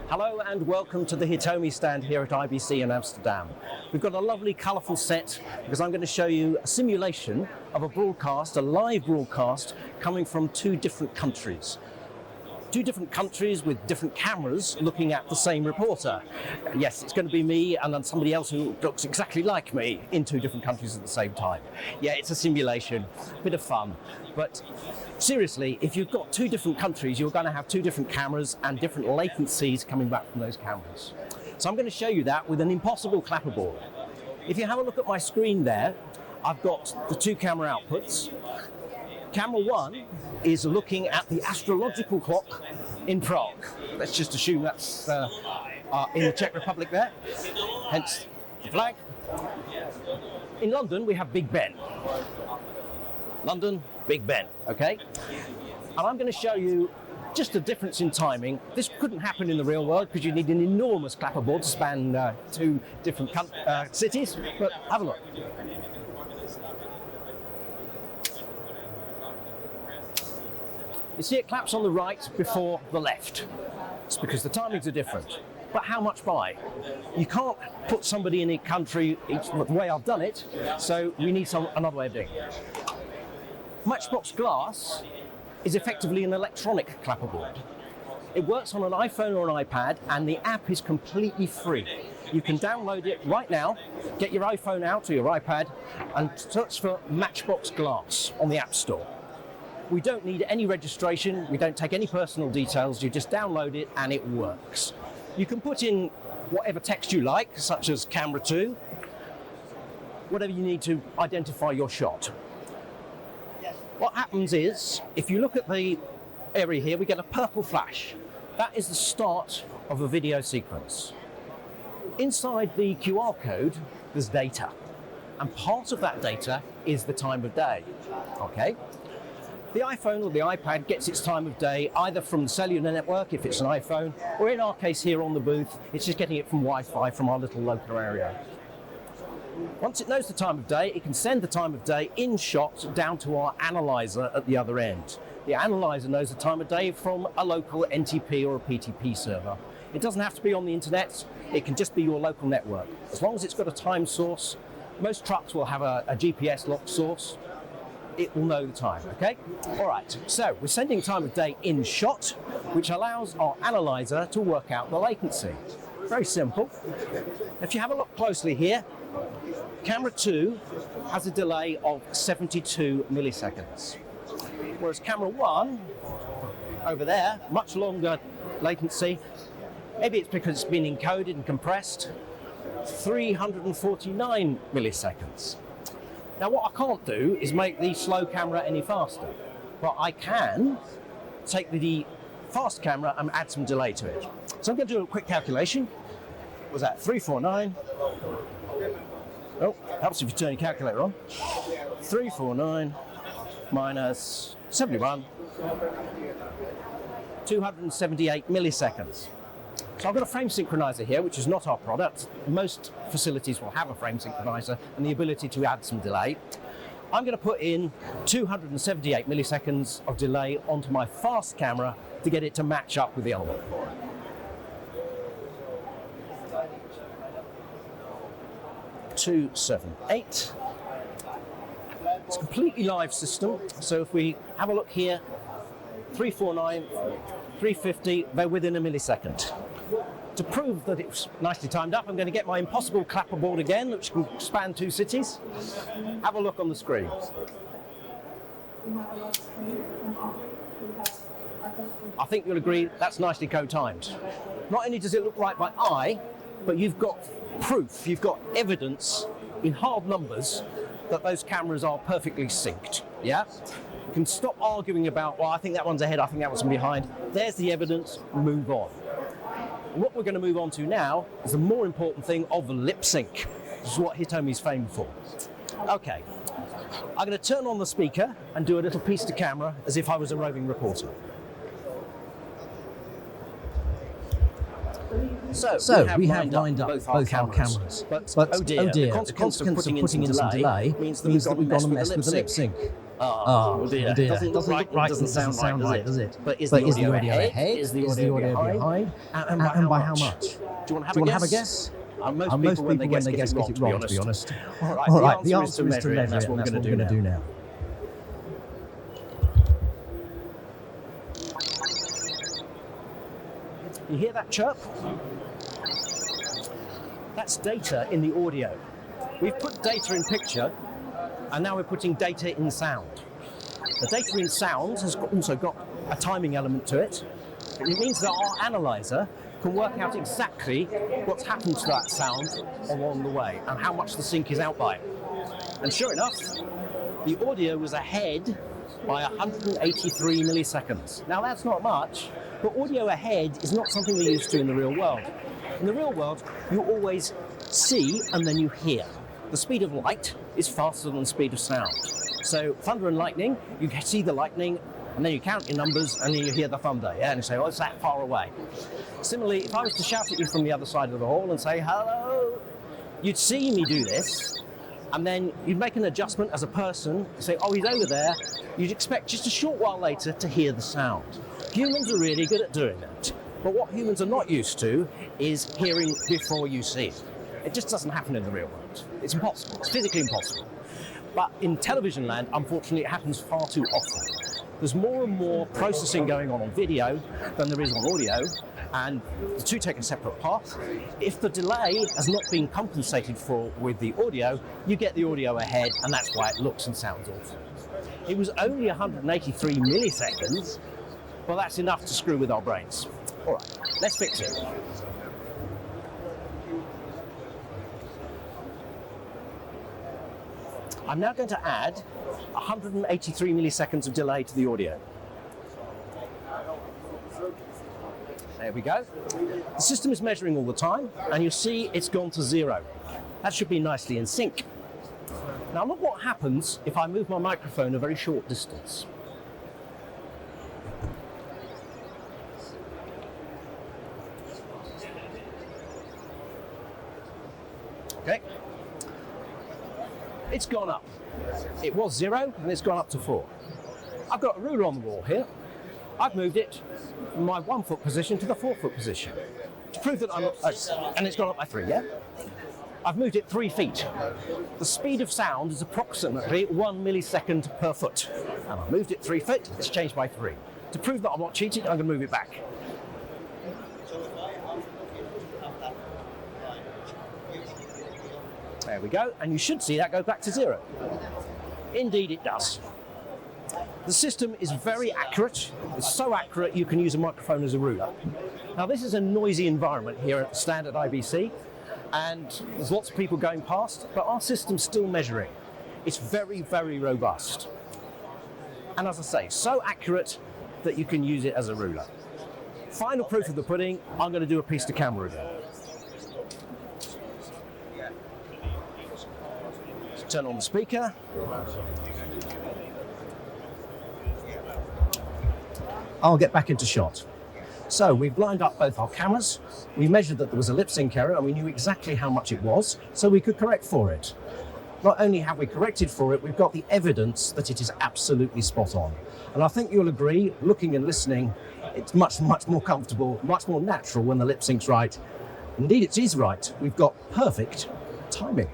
Hello and welcome to the Hitomi stand here at IBC in Amsterdam. We've got a lovely colourful set because I'm going to show you a simulation of a broadcast, a live broadcast coming from two different countries. Two different countries with different cameras looking at the same reporter. Yes, it's going to be me and then somebody else who looks exactly like me in two different countries at the same time. Yeah, it's a simulation, bit of fun. But seriously, if you've got two different countries, you're going to have two different cameras and different latencies coming back from those cameras. So I'm going to show you that with an impossible clapperboard. If you have a look at my screen there, I've got the two camera outputs. Camera 1 is looking at the astrological clock in Prague. Let's just assume that's in the Czech Republic there, hence the flag. In London, we have Big Ben. London, Big Ben, okay? And I'm going to show you just a difference in timing. This couldn't happen in the real world because you need an enormous clapperboard to span two different cities, but have a look. You see it claps on the right before the left. It's because the timings are different. But how much by? You can't put somebody in a country the way I've done it, so we need another way of doing it. MatchBox Glass is effectively an electronic clapperboard. It works on an iPhone or an iPad, and the app is completely free. You can download it right now, get your iPhone out or your iPad, and search for MatchBox Glass on the App Store. We don't need any registration, we don't take any personal details, you just download it and it works. You can put in whatever text you like, such as camera 2, whatever you need to identify your shot. What happens is, if you look at the area here, we get a purple flash. That is the start of a video sequence. Inside the QR code, there's data. And part of that data is the time of day, okay? The iPhone or the iPad gets its time of day either from the cellular network, if it's an iPhone, or in our case here on the booth, it's just getting it from Wi-Fi from our little local area. Once it knows the time of day, it can send the time of day in shot down to our analyzer at the other end. The analyzer knows the time of day from a local NTP or a PTP server. It doesn't have to be on the internet, it can just be your local network. As long as it's got a time source, most trucks will have a GPS locked source, it will know the time, okay? All right, so we're sending time of day in shot, which allows our analyzer to work out the latency. Very simple. If you have a look closely here, camera 2 has a delay of 72 milliseconds, whereas camera 1, over there, much longer latency. Maybe it's because it's been encoded and compressed, 349 milliseconds. Now what I can't do is make the slow camera any faster, but I can take the fast camera and add some delay to it. So I'm going to do a quick calculation. What was that, 349? Oh, helps if you turn your calculator on. 349 minus 71, 278 milliseconds. So I've got a frame synchronizer here, which is not our product. Most facilities will have a frame synchronizer and the ability to add some delay. I'm going to put in 278 milliseconds of delay onto my fast camera to get it to match up with the other one. It's a completely live system. So if we have a look here, 349, 350, they're within a millisecond. To prove that it's nicely timed up, I'm going to get my impossible clapperboard again, which can span two cities. Have a look on the screen. I think you'll agree that's nicely co-timed. Not only does it look right by eye, but you've got proof, you've got evidence in hard numbers that those cameras are perfectly synced. Yeah? You can stop arguing about, well, I think that one's ahead, I think that one's behind. There's the evidence, move on. What we're going to move on to now is the more important thing of lip sync. This is what Hitomi's famed for. Okay, I'm going to turn on the speaker and do a little piece to camera as if I was a roving reporter. So we have lined up both our cameras. But oh dear, the consequence of putting in some delay means that we've got to mess with the lip sync. Oh dear. Doesn't look right, doesn't sound right, does it? But is the audio ahead? Is the audio behind? And by how much? Do you want to have a guess? Most people, when they guess, get it wrong, to be honest. All right, the answer is to measure it, and that's what we're going to do now. You hear that chirp? That's data in the audio. We've put data in picture, and now we're putting data in sound. The data in sound has also got a timing element to it. It means that our analyzer can work out exactly what's happened to that sound along the way and how much the sync is out by. And sure enough, the audio was ahead by 183 milliseconds. Now that's not much, but audio ahead is not something we're used to in the real world. In the real world, you always see and then you hear. The speed of light is faster than the speed of sound. So thunder and lightning, you see the lightning, and then you count your numbers, and then you hear the thunder, and you say, oh, it's that far away. Similarly, if I was to shout at you from the other side of the hall and say, hello, you'd see me do this, and then you'd make an adjustment as a person, say, oh, he's over there. You'd expect just a short while later to hear the sound. Humans are really good at doing that. But what humans are not used to is hearing before you see it. It just doesn't happen in the real world. It's impossible. It's physically impossible. But in television land, unfortunately, it happens far too often. There's more and more processing going on video than there is on audio, and the two take a separate path. If the delay has not been compensated for with the audio, you get the audio ahead, and that's why it looks and sounds awful. It was only 183 milliseconds, but that's enough to screw with our brains. All right, let's fix it. I'm now going to add 183 milliseconds of delay to the audio. There we go. The system is measuring all the time, and you'll see it's gone to 0. That should be nicely in sync. Now look what happens if I move my microphone a very short distance. Okay. It's gone up. It was 0 and it's gone up to 4. I've got a ruler on the wall here. I've moved it from my 1 foot position to the 4 foot position to prove that and it's gone up by 3, yeah? I've moved it 3 feet. The speed of sound is approximately 1 millisecond per foot. And I moved it 3 feet, it's changed by 3. To prove that I'm not cheating, I'm going to move it back. There we go, and you should see that go back to 0. Indeed it does. The system is very accurate. It's so accurate you can use a microphone as a ruler. Now this is a noisy environment here at the stand at IBC, and there's lots of people going past, but our system's still measuring. It's very, very robust. And as I say, so accurate that you can use it as a ruler. Final proof of the pudding, I'm going to do a piece to camera again. Turn on the speaker. I'll get back into shot. So we've lined up both our cameras. We measured that there was a lip sync error and we knew exactly how much it was, so we could correct for it. Not only have we corrected for it, we've got the evidence that it is absolutely spot on. And I think you'll agree, looking and listening, it's much, much more comfortable, much more natural when the lip sync's right. Indeed, it is right. We've got perfect timing.